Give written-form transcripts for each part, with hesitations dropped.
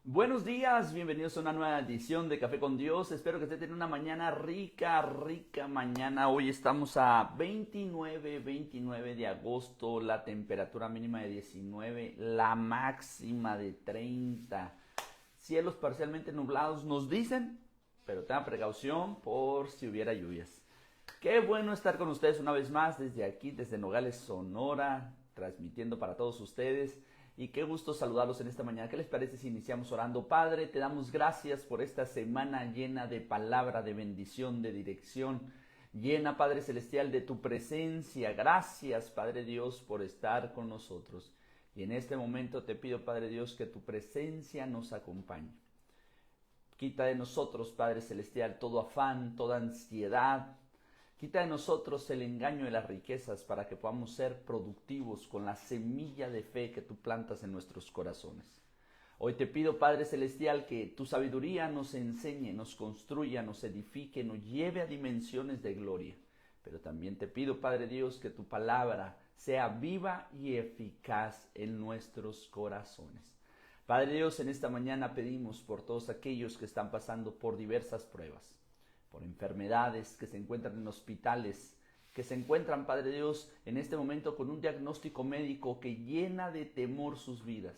Buenos días, bienvenidos a una nueva edición de Café con Dios. Espero que esté teniendo una mañana rica mañana. Hoy estamos a 29 de agosto, la temperatura mínima de 19, la máxima de 30. Cielos parcialmente nublados nos dicen, pero tengan precaución por si hubiera lluvias. Qué bueno estar con ustedes una vez más desde aquí, desde Nogales, Sonora, transmitiendo para todos ustedes. Y qué gusto saludarlos en esta mañana. ¿Qué les parece si iniciamos orando? Padre, te damos gracias por esta semana llena de palabra, de bendición, de dirección. Llena, Padre Celestial, de tu presencia. Gracias, Padre Dios, por estar con nosotros. Y en este momento te pido, Padre Dios, que tu presencia nos acompañe. Quita de nosotros, Padre Celestial, todo afán, toda ansiedad. Quita de nosotros el engaño de las riquezas para que podamos ser productivos con la semilla de fe que tú plantas en nuestros corazones. Hoy te pido, Padre Celestial, que tu sabiduría nos enseñe, nos construya, nos edifique, nos lleve a dimensiones de gloria. Pero también te pido, Padre Dios, que tu palabra sea viva y eficaz en nuestros corazones. Padre Dios, en esta mañana pedimos por todos aquellos que están pasando por diversas pruebas, por enfermedades, que se encuentran en hospitales, que se encuentran, Padre Dios, en este momento con un diagnóstico médico que llena de temor sus vidas.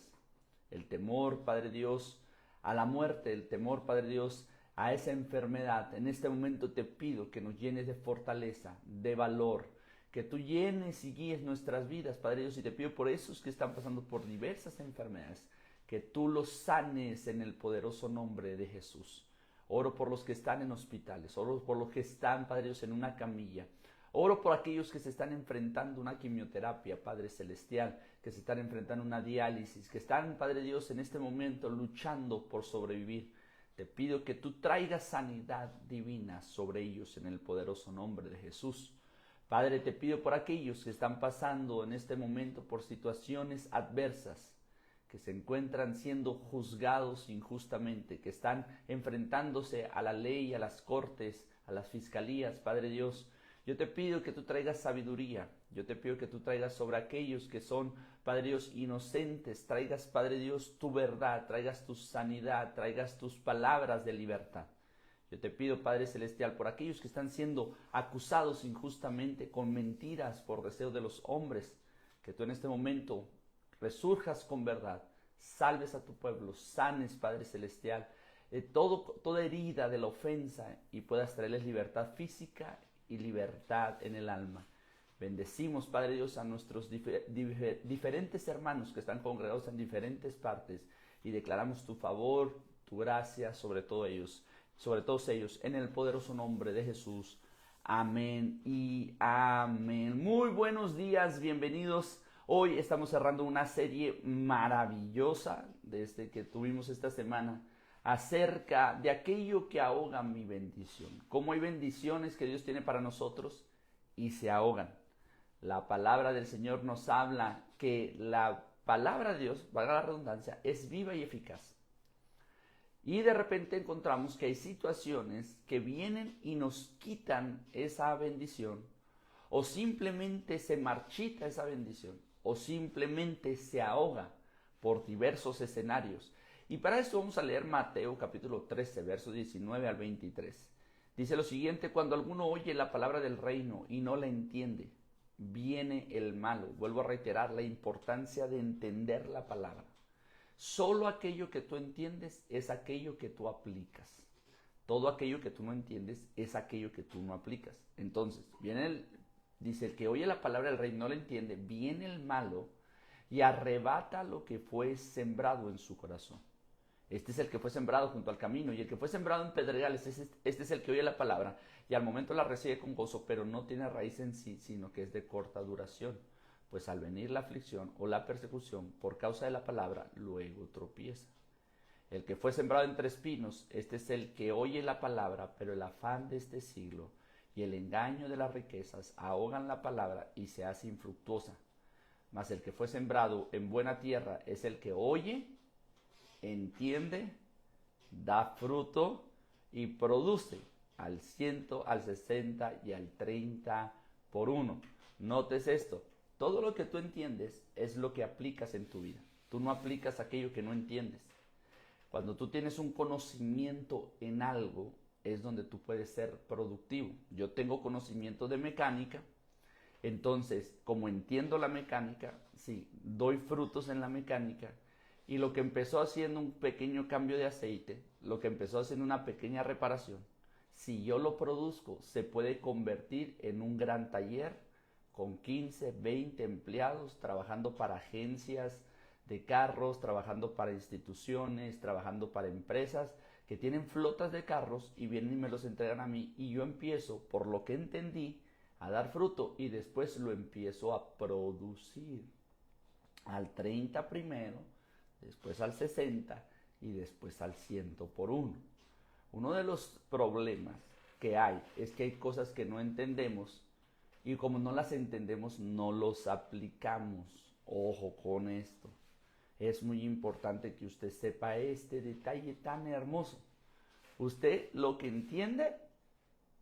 El temor, Padre Dios, a la muerte, el temor, Padre Dios, a esa enfermedad. En este momento te pido que nos llenes de fortaleza, de valor, que tú llenes y guíes nuestras vidas, Padre Dios, y te pido por esos que están pasando por diversas enfermedades, que tú los sanes en el poderoso nombre de Jesús. Oro por los que están en hospitales, oro por los que están, Padre Dios, en una camilla. Oro por aquellos que se están enfrentando a una quimioterapia, Padre Celestial, que se están enfrentando a una diálisis, que están, Padre Dios, en este momento luchando por sobrevivir. Te pido que tú traigas sanidad divina sobre ellos en el poderoso nombre de Jesús. Padre, te pido por aquellos que están pasando en este momento por situaciones adversas, que se encuentran siendo juzgados injustamente, que están enfrentándose a la ley, a las cortes, a las fiscalías, Padre Dios. Yo te pido que tú traigas sabiduría, yo te pido que tú traigas sobre aquellos que son, Padre Dios, inocentes, traigas, Padre Dios, tu verdad, traigas tu sanidad, traigas tus palabras de libertad. Yo te pido, Padre Celestial, por aquellos que están siendo acusados injustamente con mentiras por deseo de los hombres, que tú en este momento resurjas con verdad, salves a tu pueblo, sanes, Padre Celestial, toda herida de la ofensa y puedas traerles libertad física y libertad en el alma. Bendecimos, Padre Dios, a nuestros diferentes hermanos que están congregados en diferentes partes y declaramos tu favor, tu gracia sobre todos ellos, en el poderoso nombre de Jesús. Amén y amén. Muy buenos días, bienvenidos. Hoy estamos cerrando una serie maravillosa desde que tuvimos esta semana acerca de aquello que ahoga mi bendición. Cómo hay bendiciones que Dios tiene para nosotros y se ahogan. La palabra del Señor nos habla que la palabra de Dios, valga la redundancia, es viva y eficaz. Y de repente encontramos que hay situaciones que vienen y nos quitan esa bendición, o simplemente se marchita esa bendición, o simplemente se ahoga por diversos escenarios. Y para eso vamos a leer Mateo capítulo 13, versos 19 al 23. Dice lo siguiente: cuando alguno oye la palabra del reino y no la entiende, viene el malo. Vuelvo a reiterar la importancia de entender la palabra. Solo aquello que tú entiendes es aquello que tú aplicas. Todo aquello que tú no entiendes es aquello que tú no aplicas. Entonces, dice, el que oye la palabra del rey no la entiende, viene el malo y arrebata lo que fue sembrado en su corazón. Este es el que fue sembrado junto al camino, y el que fue sembrado en pedregales, este es el que oye la palabra y al momento la recibe con gozo, pero no tiene raíz en sí, sino que es de corta duración. Pues al venir la aflicción o la persecución por causa de la palabra, luego tropieza. El que fue sembrado entre espinos, este es el que oye la palabra, pero el afán de este siglo y el engaño de las riquezas ahogan la palabra y se hace infructuosa. Mas el que fue sembrado en buena tierra es el que oye, entiende, da fruto y produce al 100, al 60 y al 30 por uno. Notes esto: todo lo que tú entiendes es lo que aplicas en tu vida. Tú no aplicas aquello que no entiendes. Cuando tú tienes un conocimiento en algo, es donde tú puedes ser productivo. Yo tengo conocimiento de mecánica, entonces, como entiendo la mecánica, sí, doy frutos en la mecánica, y lo que empezó haciendo un pequeño cambio de aceite, lo que empezó haciendo una pequeña reparación, si yo lo produzco, se puede convertir en un gran taller con 15, 20 empleados trabajando para agencias de carros, trabajando para instituciones, trabajando para empresas que tienen flotas de carros y vienen y me los entregan a mí, y yo empiezo, por lo que entendí, a dar fruto y después lo empiezo a producir al 30 primero, después al 60 y después al 100 por uno. Uno de los problemas que hay es que hay cosas que no entendemos, y como no las entendemos no los aplicamos. Ojo con esto. Es muy importante que usted sepa este detalle tan hermoso. Usted lo que entiende,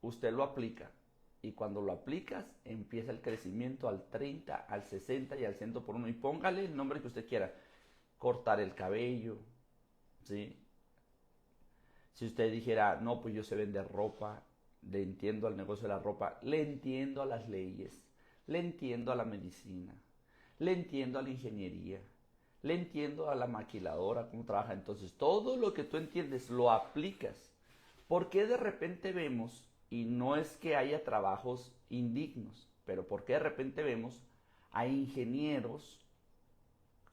usted lo aplica. Y cuando lo aplicas, empieza el crecimiento al 30, al 60 y al 100 por uno. Y póngale el nombre que usted quiera. Cortar el cabello, ¿sí? Si usted dijera, no, pues yo sé vender ropa, le entiendo al negocio de la ropa, le entiendo a las leyes, le entiendo a la medicina, le entiendo a la ingeniería, le entiendo a la maquiladora, cómo trabaja. Entonces, todo lo que tú entiendes lo aplicas. ¿Por qué de repente vemos, y no es que haya trabajos indignos, pero por qué de repente vemos a ingenieros,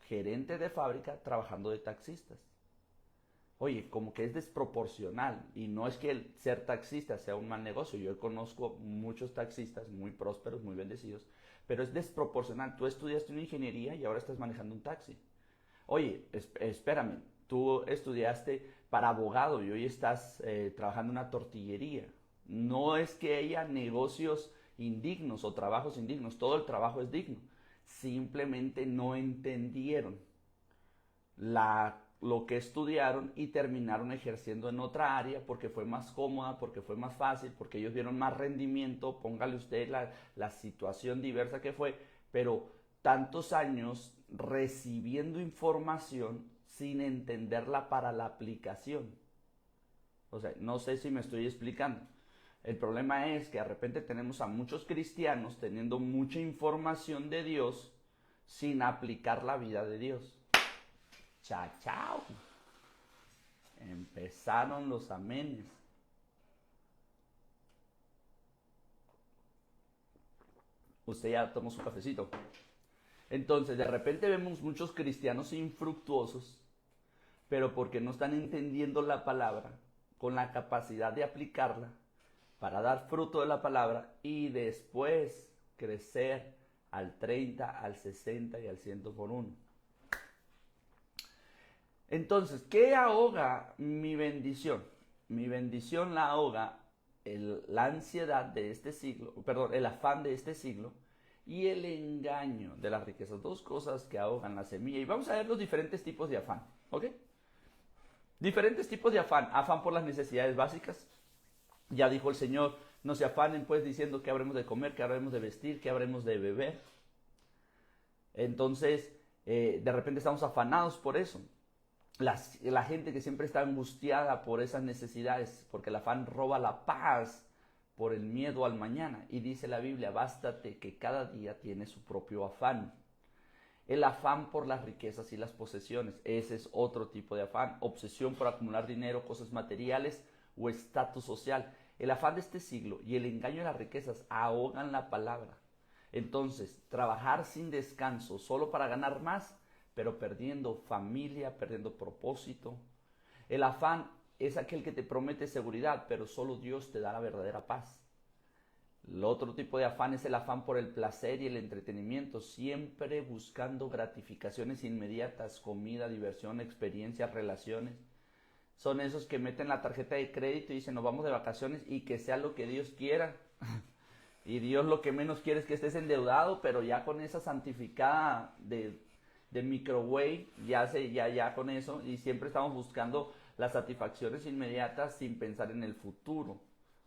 gerentes de fábrica, trabajando de taxistas? Oye, como que es desproporcional, y no es que el ser taxista sea un mal negocio. Yo conozco muchos taxistas muy prósperos, muy bendecidos, pero es desproporcional. Tú estudiaste una ingeniería y ahora estás manejando un taxi. Oye, espérame, tú estudiaste para abogado y hoy estás trabajando en una tortillería. No es que haya negocios indignos o trabajos indignos, todo el trabajo es digno. Simplemente no entendieron lo que estudiaron y terminaron ejerciendo en otra área porque fue más cómoda, porque fue más fácil, porque ellos vieron más rendimiento. Póngale usted la situación diversa que fue, pero tantos años recibiendo información sin entenderla para la aplicación. O sea, no sé si me estoy explicando. El problema es que de repente tenemos a muchos cristianos teniendo mucha información de Dios sin aplicar la vida de Dios. Chao, chao. Empezaron los amenes. Usted ya tomó su cafecito. Entonces, de repente vemos muchos cristianos infructuosos, pero porque no están entendiendo la palabra con la capacidad de aplicarla para dar fruto de la palabra y después crecer al 30, al 60 y al 100 por uno. Entonces, ¿qué ahoga mi bendición? Mi bendición la ahoga la ansiedad de este siglo, perdón, el afán de este siglo y el engaño de las riquezas. Dos cosas que ahogan la semilla. Y vamos a ver los diferentes tipos de afán, ¿ok? Diferentes tipos de afán. Afán por las necesidades básicas. Ya dijo el Señor, no se afanen pues diciendo qué habremos de comer, qué habremos de vestir, qué habremos de beber. Entonces, de repente estamos afanados por eso. La gente que siempre está angustiada por esas necesidades, porque el afán roba la paz por el miedo al mañana. Y dice la Biblia, bástate que cada día tiene su propio afán. El afán por las riquezas y las posesiones, ese es otro tipo de afán. Obsesión por acumular dinero, cosas materiales o estatus social. El afán de este siglo y el engaño de las riquezas ahogan la palabra. Entonces, trabajar sin descanso solo para ganar más, pero perdiendo familia, perdiendo propósito. El afán es aquel que te promete seguridad, pero solo Dios te da la verdadera paz. El otro tipo de afán es el afán por el placer y el entretenimiento, siempre buscando gratificaciones inmediatas, comida, diversión, experiencias, relaciones. Son esos que meten la tarjeta de crédito y dicen, nos vamos de vacaciones y que sea lo que Dios quiera. Y Dios lo que menos quiere es que estés endeudado, pero ya con esa santificada de microwave, ya con eso, y siempre estamos buscando las satisfacciones inmediatas sin pensar en el futuro.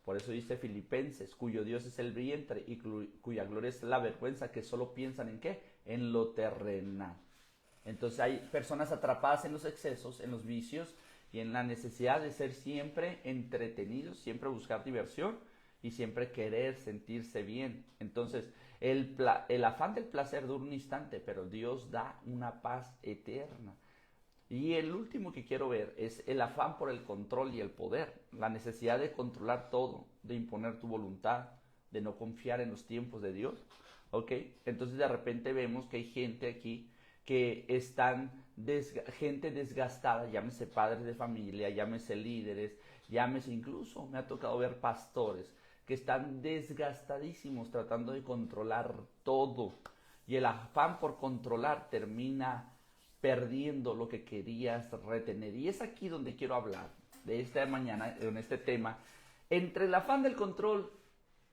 Por eso dice Filipenses, cuyo Dios es el vientre y cuya gloria es la vergüenza, que solo piensan en ¿qué? En lo terrenal. Entonces hay personas atrapadas en los excesos, en los vicios, y en la necesidad de ser siempre entretenidos, siempre buscar diversión y siempre querer sentirse bien. Entonces, el afán del placer dura un instante, pero Dios da una paz eterna. Y el último que quiero ver es el afán por el control y el poder, la necesidad de controlar todo, de imponer tu voluntad, de no confiar en los tiempos de Dios. ¿Ok? Entonces de repente vemos que hay gente aquí que están, gente desgastada, llámese padres de familia, llámese líderes, llámese incluso, me ha tocado ver pastores que están desgastadísimos tratando de controlar todo. Y el afán por controlar termina perdiendo lo que querías retener. Y es aquí donde quiero hablar de esta mañana, en este tema, entre el afán del control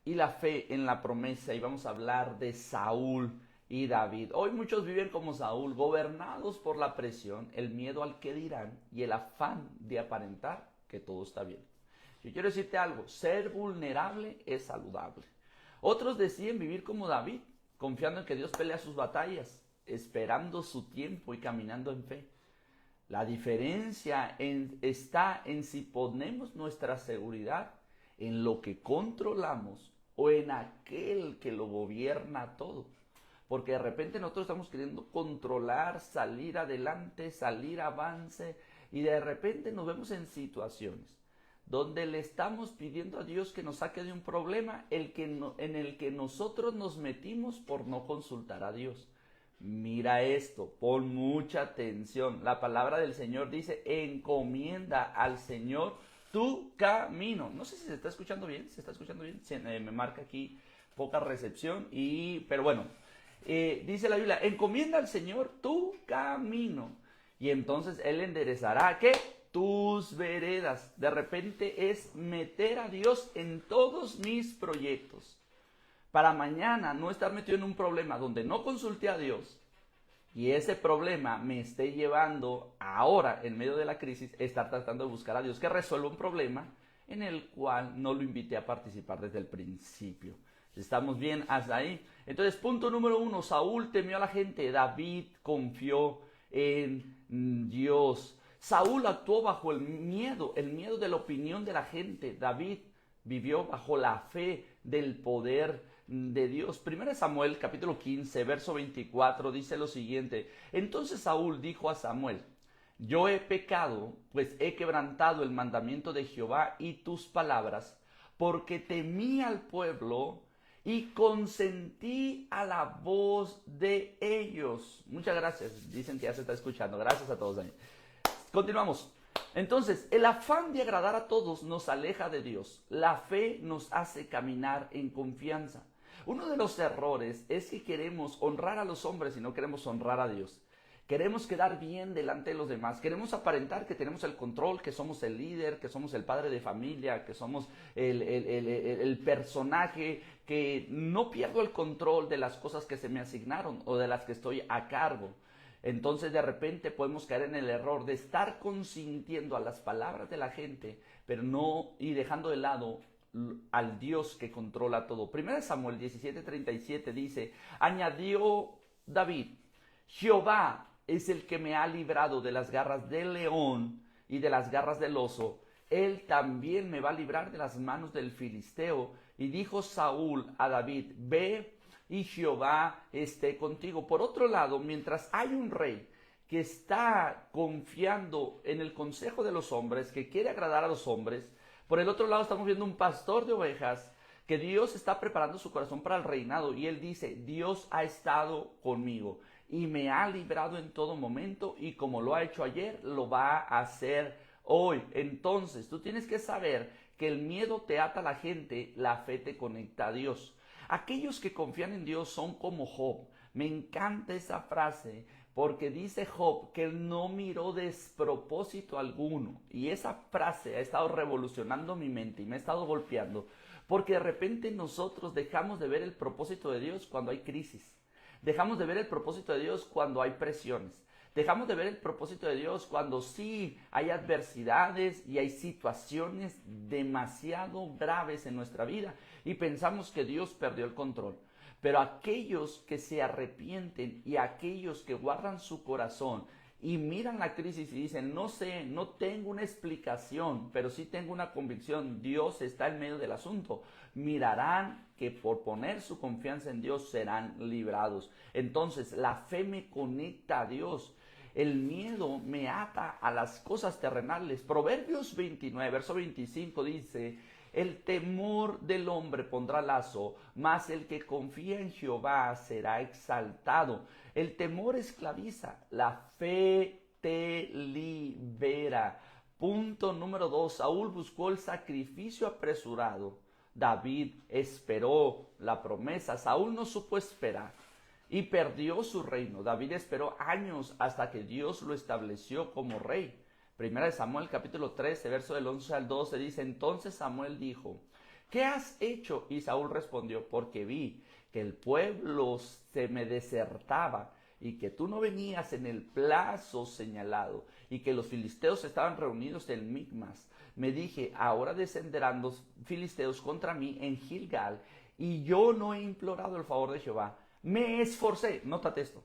y la fe en la promesa. Y vamos a hablar de Saúl y David. Hoy muchos viven como Saúl, gobernados por la presión, el miedo al que dirán y el afán de aparentar que todo está bien. Yo quiero decirte algo, ser vulnerable es saludable. Otros deciden vivir como David, confiando en que Dios pelea sus batallas, esperando su tiempo y caminando en fe. La diferencia está en si ponemos nuestra seguridad en lo que controlamos o en aquel que lo gobierna todo. Porque de repente nosotros estamos queriendo controlar, salir adelante, salir avance, y de repente nos vemos en situaciones donde le estamos pidiendo a Dios que nos saque de un problema en el que nosotros nos metimos por no consultar a Dios. Mira esto, pon mucha atención. La palabra del Señor dice, encomienda al Señor tu camino. No sé si se está escuchando bien, ¿se está escuchando bien? Me marca aquí poca recepción, pero bueno, dice la Biblia, encomienda al Señor tu camino y entonces Él enderezará, ¿qué? Tus veredas. De repente es meter a Dios en todos mis proyectos. Para mañana no estar metido en un problema donde no consulté a Dios y ese problema me esté llevando ahora, en medio de la crisis, estar tratando de buscar a Dios que resuelva un problema en el cual no lo invité a participar desde el principio. ¿Estamos bien hasta ahí? Entonces, punto número 1, Saúl temió a la gente, David confió en Dios. Saúl actuó bajo el miedo de la opinión de la gente. David vivió bajo la fe del poder de Dios. 1 Samuel capítulo 15, verso 24 dice lo siguiente. Entonces Saúl dijo a Samuel, yo he pecado, pues he quebrantado el mandamiento de Jehová y tus palabras, porque temí al pueblo y consentí a la voz de ellos. Muchas gracias. Dicen que ya se está escuchando. Gracias a todos ahí. Continuamos. Entonces, el afán de agradar a todos nos aleja de Dios. La fe nos hace caminar en confianza. Uno de los errores es que queremos honrar a los hombres y no queremos honrar a Dios. Queremos quedar bien delante de los demás. Queremos aparentar que tenemos el control, que somos el líder, que somos el padre de familia, que somos el personaje, que no pierdo el control de las cosas que se me asignaron o de las que estoy a cargo. Entonces de repente podemos caer en el error de estar consintiendo a las palabras de la gente, pero no, y dejando de lado al Dios que controla todo. 1 Samuel 17:37 dice, añadió David, Jehová es el que me ha librado de las garras del león y de las garras del oso. Él también me va a librar de las manos del filisteo. Y dijo Saúl a David, ve y Jehová esté contigo. Por otro lado, mientras hay un rey que está confiando en el consejo de los hombres, que quiere agradar a los hombres, por el otro lado estamos viendo un pastor de ovejas que Dios está preparando su corazón para el reinado y él dice, Dios ha estado conmigo y me ha librado en todo momento y como lo ha hecho ayer, lo va a hacer hoy. Entonces, tú tienes que saber que el miedo te ata a la gente, la fe te conecta a Dios. Aquellos que confían en Dios son como Job. Me encanta esa frase porque dice Job que él no miró despropósito alguno. Y esa frase ha estado revolucionando mi mente y me ha estado golpeando porque de repente nosotros dejamos de ver el propósito de Dios cuando hay crisis. Dejamos de ver el propósito de Dios cuando hay presiones. Dejamos de ver el propósito de Dios cuando sí hay adversidades y hay situaciones demasiado graves en nuestra vida y pensamos que Dios perdió el control. Pero aquellos que se arrepienten y aquellos que guardan su corazón y miran la crisis y dicen, no sé, no tengo una explicación, pero sí tengo una convicción, Dios está en medio del asunto, mirarán que por poner su confianza en Dios serán librados. Entonces la fe me conecta a Dios. El miedo me ata a las cosas terrenales. Proverbios 29, verso 25 dice, el temor del hombre pondrá lazo, mas el que confía en Jehová será exaltado. El temor esclaviza, la fe te libera. Punto número 2, Saúl buscó el sacrificio apresurado. David esperó la promesa. Saúl no supo esperar y perdió su reino. David esperó años hasta que Dios lo estableció como rey. Primera de Samuel capítulo 13, verso del 11 al 12 dice, entonces Samuel dijo, ¿qué has hecho? Y Saúl respondió, porque vi que el pueblo se me desertaba y que tú no venías en el plazo señalado y que los filisteos estaban reunidos en Micmas. Me dije, ahora descenderán los filisteos contra mí en Gilgal y yo no he implorado el favor de Jehová. Me esforcé, nótate esto,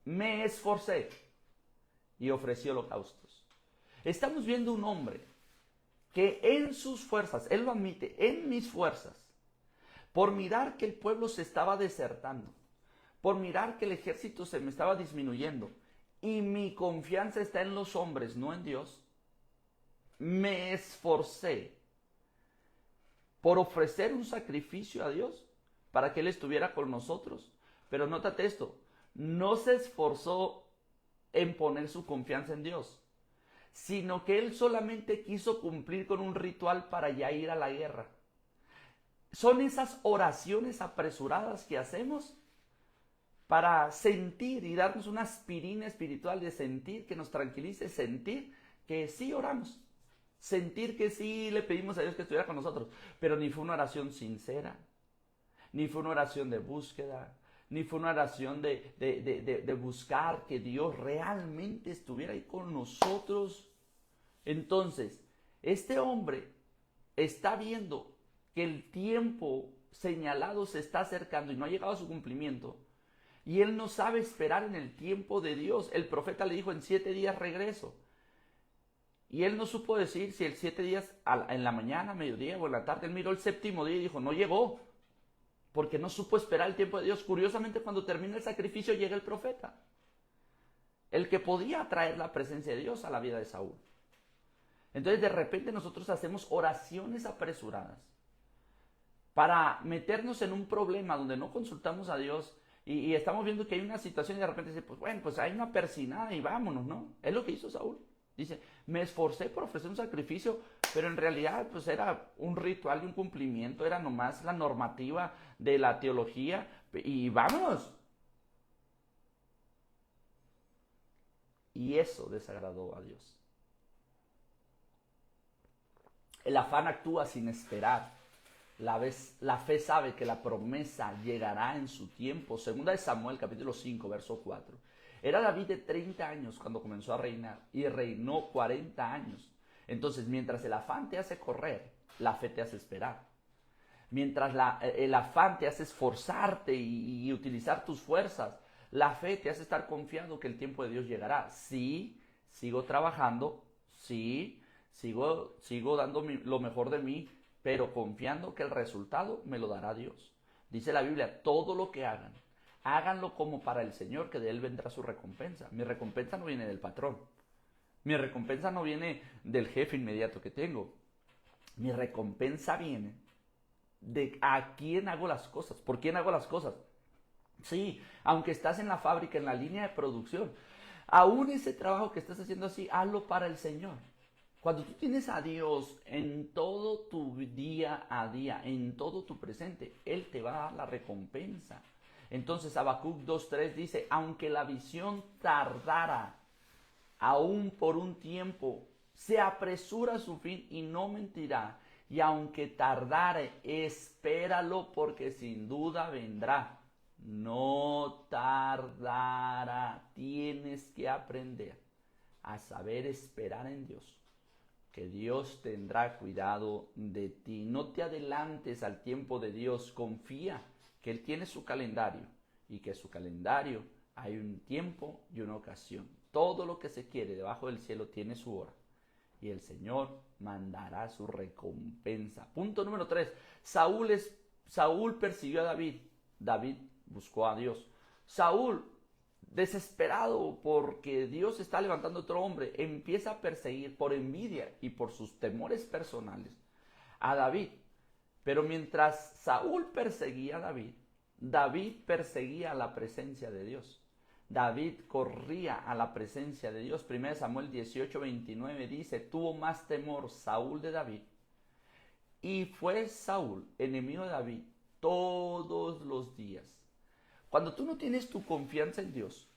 me esforcé y ofrecí holocaustos. Estamos viendo un hombre que en sus fuerzas, él lo admite, en mis fuerzas, por mirar que el pueblo se estaba desertando, por mirar que el ejército se me estaba disminuyendo y mi confianza está en los hombres, no en Dios, me esforcé por ofrecer un sacrificio a Dios para que Él estuviera con nosotros. Pero nótate esto, no se esforzó en poner su confianza en Dios, sino que él solamente quiso cumplir con un ritual para ya ir a la guerra. Son esas oraciones apresuradas que hacemos para sentir y darnos una aspirina espiritual de sentir que nos tranquilice, sentir que sí oramos, sentir que sí le pedimos a Dios que estuviera con nosotros, pero ni fue una oración sincera, ni fue una oración de búsqueda, ni fue una oración de buscar que Dios realmente estuviera ahí con nosotros. Entonces, este hombre está viendo que el tiempo señalado se está acercando y no ha llegado a su cumplimiento, y él no sabe esperar en el tiempo de Dios. El profeta le dijo, en 7 días regreso. Y él no supo decir si el 7 días en la mañana, mediodía o en la tarde. Él miró el 7º día y dijo, no llegó, porque no supo esperar el tiempo de Dios. Curiosamente, cuando termina el sacrificio llega el profeta, el que podía traer la presencia de Dios a la vida de Saúl. Entonces de repente nosotros hacemos oraciones apresuradas para meternos en un problema donde no consultamos a Dios y estamos viendo que hay una situación y de repente dice, pues bueno, pues hay una persinada y vámonos, ¿no? Es lo que hizo Saúl. Dice, me esforcé por ofrecer un sacrificio, pero en realidad pues era un ritual y un cumplimiento, era nomás la normativa de la teología y vámonos. Y eso desagradó a Dios. El afán actúa sin esperar. La fe sabe que la promesa llegará en su tiempo. Segunda de Samuel, capítulo 5, verso 4. Era David de 30 años cuando comenzó a reinar y reinó 40 años. Entonces, mientras el afán te hace correr, la fe te hace esperar. Mientras el afán te hace esforzarte y utilizar tus fuerzas, la fe te hace estar confiado que el tiempo de Dios llegará. Sí, sigo trabajando, sí, sigo dando lo mejor de mí, pero confiando que el resultado me lo dará Dios. Dice la Biblia, todo lo que hagan, háganlo como para el Señor, que de Él vendrá su recompensa. Mi recompensa no viene del patrón. Mi recompensa no viene del jefe inmediato que tengo. Mi recompensa viene de a quién hago las cosas, por quién hago las cosas. Sí, aunque estás en la fábrica, en la línea de producción, aún ese trabajo que estás haciendo así, hazlo para el Señor. Cuando tú tienes a Dios en todo tu día a día, en todo tu presente, Él te va a dar la recompensa. Entonces Habacuc 2:3 dice, aunque la visión tardara, aún por un tiempo, se apresura a su fin y no mentirá. Y aunque tardare, espéralo porque sin duda vendrá. No tardará. Tienes que aprender a saber esperar en Dios, que Dios tendrá cuidado de ti. No te adelantes al tiempo de Dios. Confía que Él tiene su calendario y que su calendario hay un tiempo y una ocasión. todo lo que se quiere debajo del cielo tiene su hora. Y el Señor mandará su recompensa. Punto número 3. Saúl persiguió a David. David buscó a Dios. Saúl, desesperado porque Dios está levantando otro hombre, empieza a perseguir por envidia y por sus temores personales a David. Pero mientras Saúl perseguía a David, David perseguía la presencia de Dios. David corría a la presencia de Dios. 1 Samuel 18:29 dice, tuvo más temor Saúl de David, y fue Saúl enemigo de David todos los días. Cuando tú no tienes tu confianza en Dios,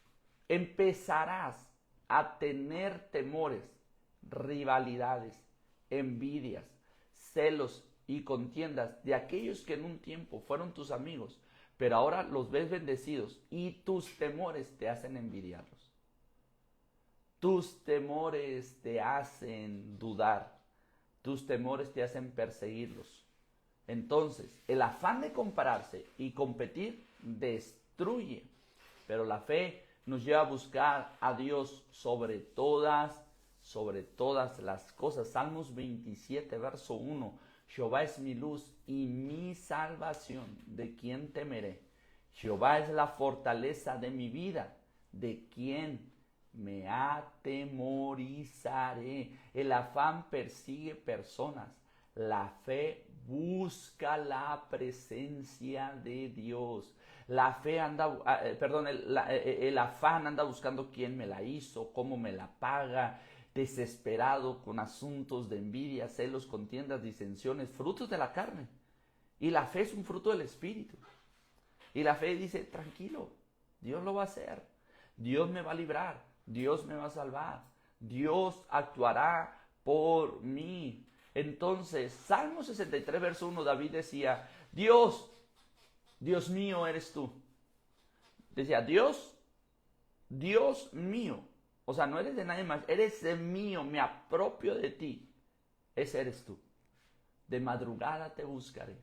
empezarás a tener temores, rivalidades, envidias, celos y contiendas de aquellos que en un tiempo fueron tus amigos, pero ahora los ves bendecidos y tus temores te hacen envidiarlos. Tus temores te hacen dudar, tus temores te hacen perseguirlos. Entonces, el afán de compararse y competir destruye, pero la fe nos lleva a buscar a Dios sobre todas las cosas. Salmos 27, verso 1. Jehová es mi luz y mi salvación, ¿de quién temeré? Jehová es la fortaleza de mi vida, ¿de quién me atemorizaré? El afán persigue personas, la fe busca la presencia de Dios. La fe anda, el afán anda buscando quién me la hizo, cómo me la paga, desesperado con asuntos de envidia, celos, contiendas, disensiones, frutos de la carne. Y la fe es un fruto del Espíritu. Y la fe dice, tranquilo, Dios lo va a hacer. Dios me va a librar, Dios me va a salvar, Dios actuará por mí. Entonces, Salmo 63, verso 1, David decía, Dios mío eres tú. Decía, Dios mío. O sea, no eres de nadie más, eres de mío, me apropio de ti. Ese eres tú. De madrugada te buscaré.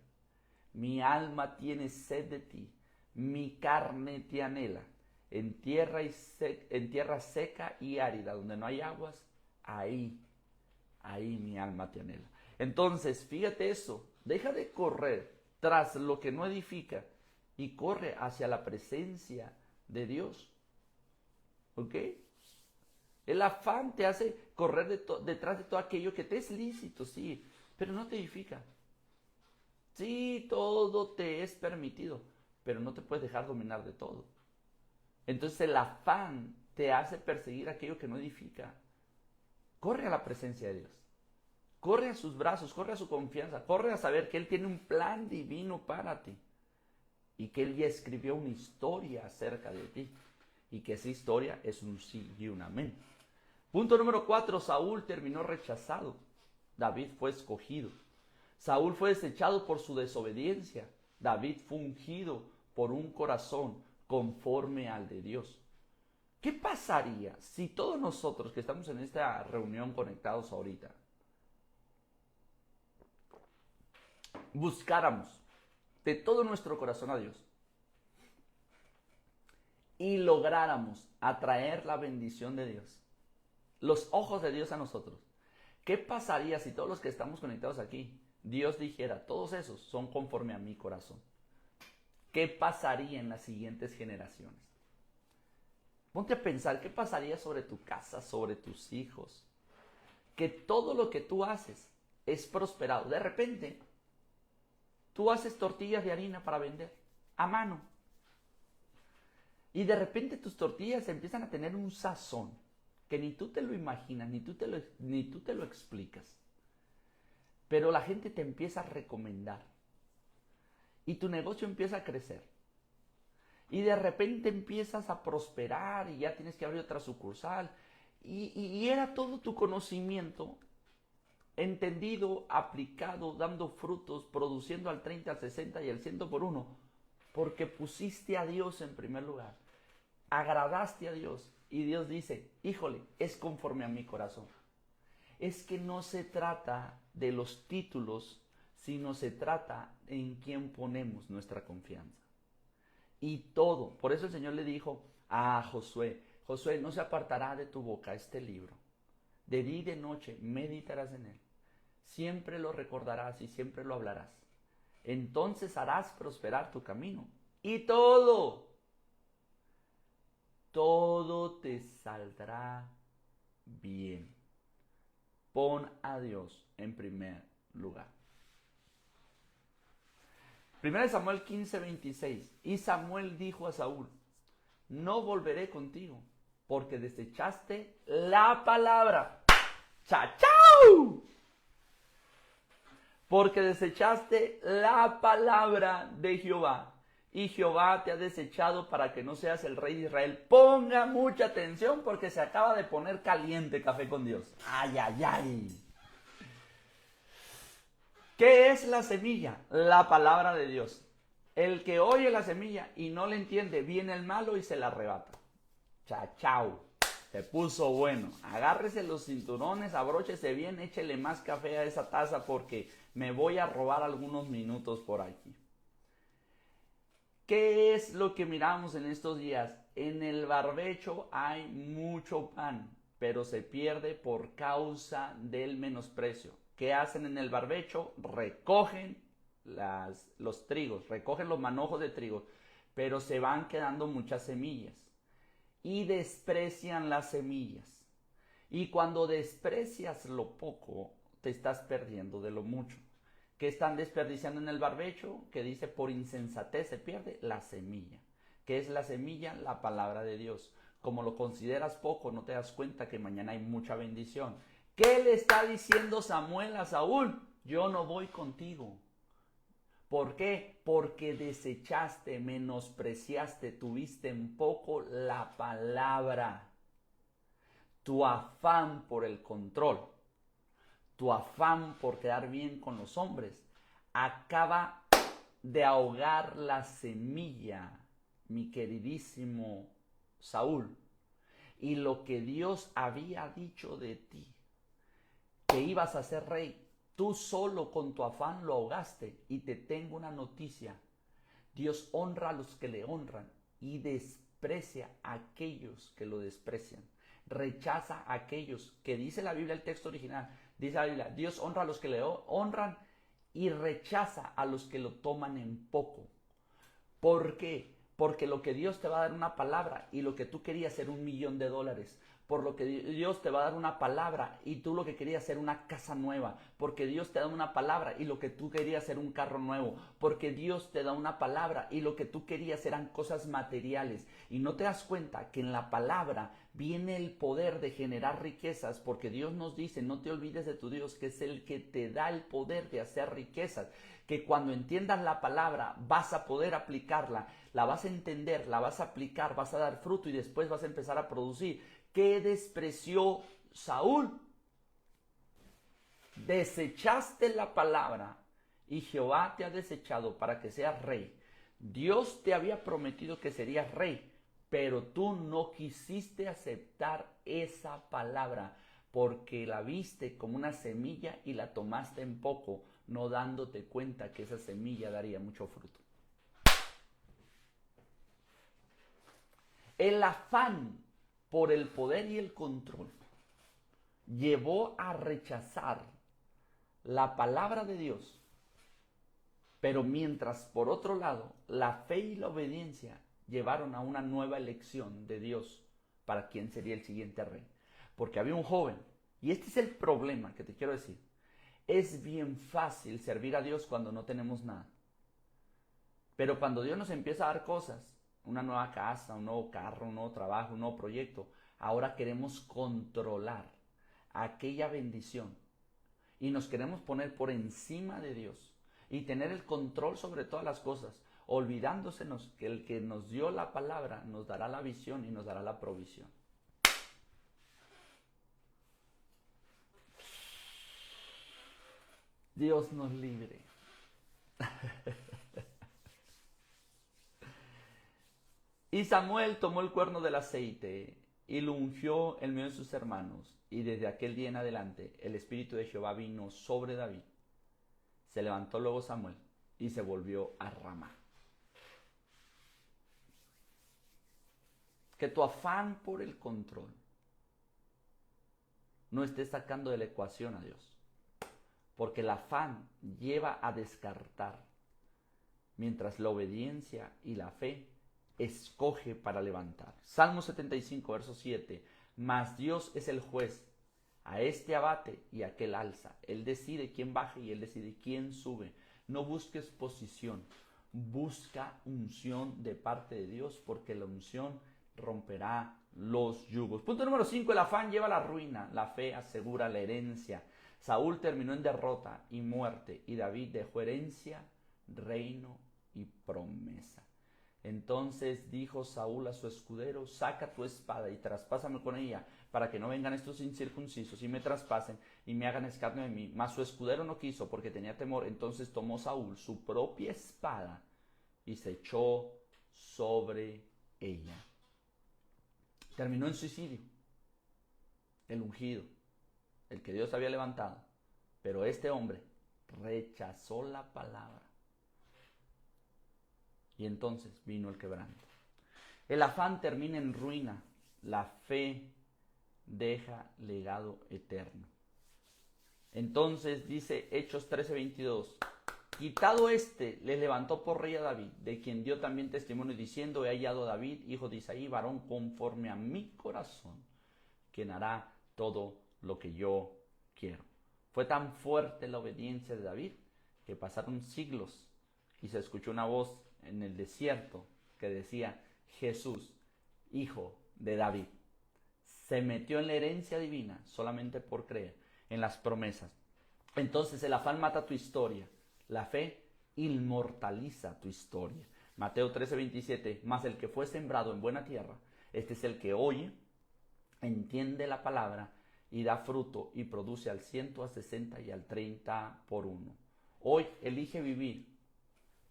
Mi alma tiene sed de ti. Mi carne te anhela. En tierra seca y árida, donde no hay aguas, ahí mi alma te anhela. Entonces, fíjate eso. Deja de correr tras lo que no edifica y corre hacia la presencia de Dios. ¿Ok? El afán te hace correr detrás de todo aquello que te es lícito, sí, pero no te edifica. Sí, todo te es permitido, pero no te puedes dejar dominar de todo. Entonces el afán te hace perseguir aquello que no edifica. Corre a la presencia de Dios. Corre a sus brazos, corre a su confianza, corre a saber que Él tiene un plan divino para ti. Y que Él ya escribió una historia acerca de ti. Y que esa historia es un sí y un amén. Punto número 4, Saúl terminó rechazado. David fue escogido. Saúl fue desechado por su desobediencia. David fue ungido por un corazón conforme al de Dios. ¿Qué pasaría si todos nosotros que estamos en esta reunión conectados ahorita buscáramos de todo nuestro corazón a Dios y lográramos atraer la bendición de Dios, los ojos de Dios a nosotros? ¿Qué pasaría si todos los que estamos conectados aquí, Dios dijera, todos esos son conforme a mi corazón? ¿Qué pasaría en las siguientes generaciones? Ponte a pensar, ¿qué pasaría sobre tu casa, sobre tus hijos? Que todo lo que tú haces es prosperado. De repente, tú haces tortillas de harina para vender a mano. Y de repente tus tortillas empiezan a tener un sazón que ni tú te lo imaginas, ni tú te lo explicas. Pero la gente te empieza a recomendar. Y tu negocio empieza a crecer. Y de repente empiezas a prosperar y ya tienes que abrir otra sucursal. Y era todo tu conocimiento entendido, aplicado, dando frutos, produciendo al 30, al 60 y al 100 por uno. Porque pusiste a Dios en primer lugar. Agradaste a Dios. Y Dios dice, híjole, es conforme a mi corazón. Es que no se trata de los títulos, sino se trata en quién ponemos nuestra confianza. Y todo, por eso el Señor le dijo a Josué, Josué, no se apartará de tu boca este libro. De día y de noche meditarás en él. Siempre lo recordarás y siempre lo hablarás. Entonces harás prosperar tu camino. Y todo te saldrá bien. Pon a Dios en primer lugar. 1 Samuel 15:26. Y Samuel dijo a Saúl, no volveré contigo, porque desechaste la palabra. ¡Chachau! Porque desechaste la palabra de Jehová. Y Jehová te ha desechado para que no seas el rey de Israel. Ponga mucha atención porque se acaba de poner caliente Café con Dios. ¡Ay, ay, ay! ¿Qué es la semilla? La palabra de Dios. El que oye la semilla y no le entiende, viene el malo y se la arrebata. Chachau. Se puso bueno. Agárrese los cinturones, abróchese bien, échele más café a esa taza porque me voy a robar algunos minutos por aquí. ¿Qué es lo que miramos en estos días? En el barbecho hay mucho pan, pero se pierde por causa del menosprecio. ¿Qué hacen en el barbecho? Recogen los trigos, recogen los manojos de trigo, pero se van quedando muchas semillas y desprecian las semillas. Y cuando desprecias lo poco, te estás perdiendo de lo mucho. ¿Qué están desperdiciando en el barbecho? Que dice, por insensatez se pierde la semilla. ¿Qué es la semilla? La palabra de Dios. Como lo consideras poco, no te das cuenta que mañana hay mucha bendición. ¿Qué le está diciendo Samuel a Saúl? Yo no voy contigo. ¿Por qué? Porque desechaste, menospreciaste, tuviste en poco la palabra. Tu afán por el control, tu afán por quedar bien con los hombres, acaba de ahogar la semilla, mi queridísimo Saúl. Y lo que Dios había dicho de ti, que ibas a ser rey, tú solo con tu afán lo ahogaste. Y te tengo una noticia. Dios honra a los que le honran y desprecia a aquellos que lo desprecian. Rechaza a aquellos que dice la Biblia, el texto original, dice la Biblia, Dios honra a los que le honran y rechaza a los que lo toman en poco. ¿Por qué? Porque lo que Dios te va a dar una palabra y lo que tú querías era $1,000,000. Por lo que Dios te va a dar una palabra y tú lo que querías era una casa nueva. Porque Dios te da una palabra y lo que tú querías era un carro nuevo. Porque Dios te da una palabra y lo que tú querías eran cosas materiales. Y no te das cuenta que en la palabra viene el poder de generar riquezas. Porque Dios nos dice, no te olvides de tu Dios, que es el que te da el poder de hacer riquezas. Que cuando entiendas la palabra vas a poder aplicarla, la vas a entender, la vas a aplicar, vas a dar fruto y después vas a empezar a producir. ¿Qué despreció Saúl? Desechaste la palabra y Jehová te ha desechado para que seas rey. Dios te había prometido que serías rey, pero tú no quisiste aceptar esa palabra porque la viste como una semilla y la tomaste en poco, no dándote cuenta que esa semilla daría mucho fruto. El afán por el poder y el control llevó a rechazar la palabra de Dios, pero mientras por otro lado la fe y la obediencia llevaron a una nueva elección de Dios para quién sería el siguiente rey. Porque había un joven, y este es el problema que te quiero decir, es bien fácil servir a Dios cuando no tenemos nada, pero cuando Dios nos empieza a dar cosas, una nueva casa, un nuevo carro, un nuevo trabajo, un nuevo proyecto, ahora queremos controlar aquella bendición y nos queremos poner por encima de Dios y tener el control sobre todas las cosas, olvidándosenos que el que nos dio la palabra nos dará la visión y nos dará la provisión. Dios nos libre. Y Samuel tomó el cuerno del aceite y lo ungió en medio de sus hermanos. Y desde aquel día en adelante el Espíritu de Jehová vino sobre David. Se levantó luego Samuel y se volvió a Ramá. que tu afán por el control no esté sacando de la ecuación a Dios. Porque el afán lleva a descartar, mientras la obediencia y la fe escoge para levantar. Salmo 75, verso 7. Mas Dios es el juez, a este abate y a aquel alza. Él decide quién baja y Él decide quién sube. No busques posición, busca unción de parte de Dios, porque la unción romperá los yugos. Punto número 5, el afán lleva a la ruina, la fe asegura la herencia. Saúl terminó en derrota y muerte, y David dejó herencia, reino y promesa. Entonces dijo Saúl a su escudero: saca tu espada y traspásame con ella, para que no vengan estos incircuncisos y me traspasen y me hagan escarnio de mí. Mas su escudero no quiso, porque tenía temor. Entonces tomó Saúl su propia espada y se echó sobre ella. Terminó en suicidio. El ungido, el que Dios había levantado. Pero este hombre rechazó la palabra. Y entonces vino el quebranto. El afán termina en ruina. La fe deja legado eterno. Entonces dice Hechos 13:22. Quitado este, le levantó por rey a David, de quien dio también testimonio diciendo: he hallado a David, hijo de Isaí, varón conforme a mi corazón, quien hará todo lo que yo quiero. Fue tan fuerte la obediencia de David que pasaron siglos y se escuchó una voz en el desierto que decía: Jesús, hijo de David. Se metió en la herencia divina solamente por creer en las promesas. Entonces el afán mata tu historia, la fe inmortaliza tu historia. Mateo 13:27. Mas el que fue sembrado en buena tierra, este es el que oye, entiende la palabra y da fruto y produce al 100, al 60 y al 30 por uno. Hoy elige vivir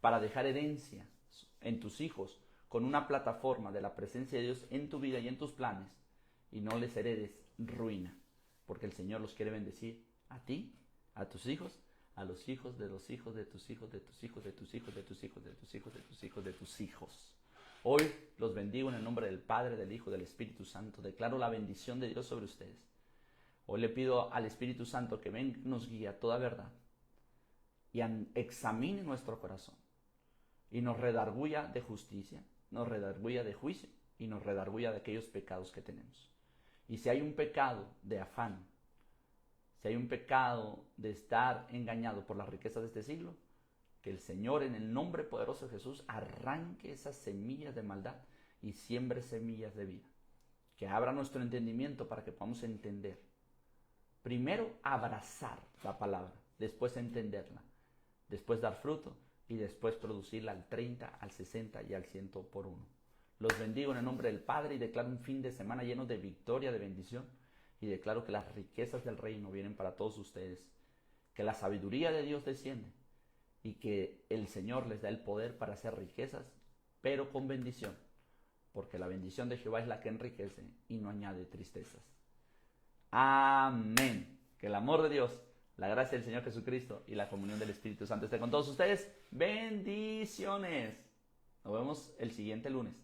para dejar herencia en tus hijos con una plataforma de la presencia de Dios en tu vida y en tus planes, y no les heredes ruina, porque el Señor los quiere bendecir a ti, a tus hijos, a los hijos de los hijos de tus hijos, de tus hijos, de tus hijos, de tus hijos, de tus hijos, de tus hijos, de tus hijos. Hoy los bendigo en el nombre del Padre, del Hijo y del Espíritu Santo. Declaro la bendición de Dios sobre ustedes. Hoy le pido al Espíritu Santo que venga, nos guíe a toda verdad y examine nuestro corazón y nos redarguya de justicia, nos redarguya de juicio y nos redarguya de aquellos pecados que tenemos. Y si hay un pecado de afán, si hay un pecado de estar engañado por las riquezas de este siglo, que el Señor, en el nombre poderoso de Jesús, arranque esas semillas de maldad y siembre semillas de vida. Que abra nuestro entendimiento para que podamos entender. Primero abrazar la palabra, después entenderla, después dar fruto y después producirla al 30, al 60 y al 100 por uno. Los bendigo en el nombre del Padre y declaro un fin de semana lleno de victoria, de bendición, y declaro que las riquezas del reino vienen para todos ustedes, que la sabiduría de Dios desciende y que el Señor les da el poder para hacer riquezas, pero con bendición, porque la bendición de Jehová es la que enriquece y no añade tristezas. Amén. Que el amor de Dios, la gracia del Señor Jesucristo y la comunión del Espíritu Santo esté con todos ustedes. Bendiciones. Nos vemos el siguiente lunes.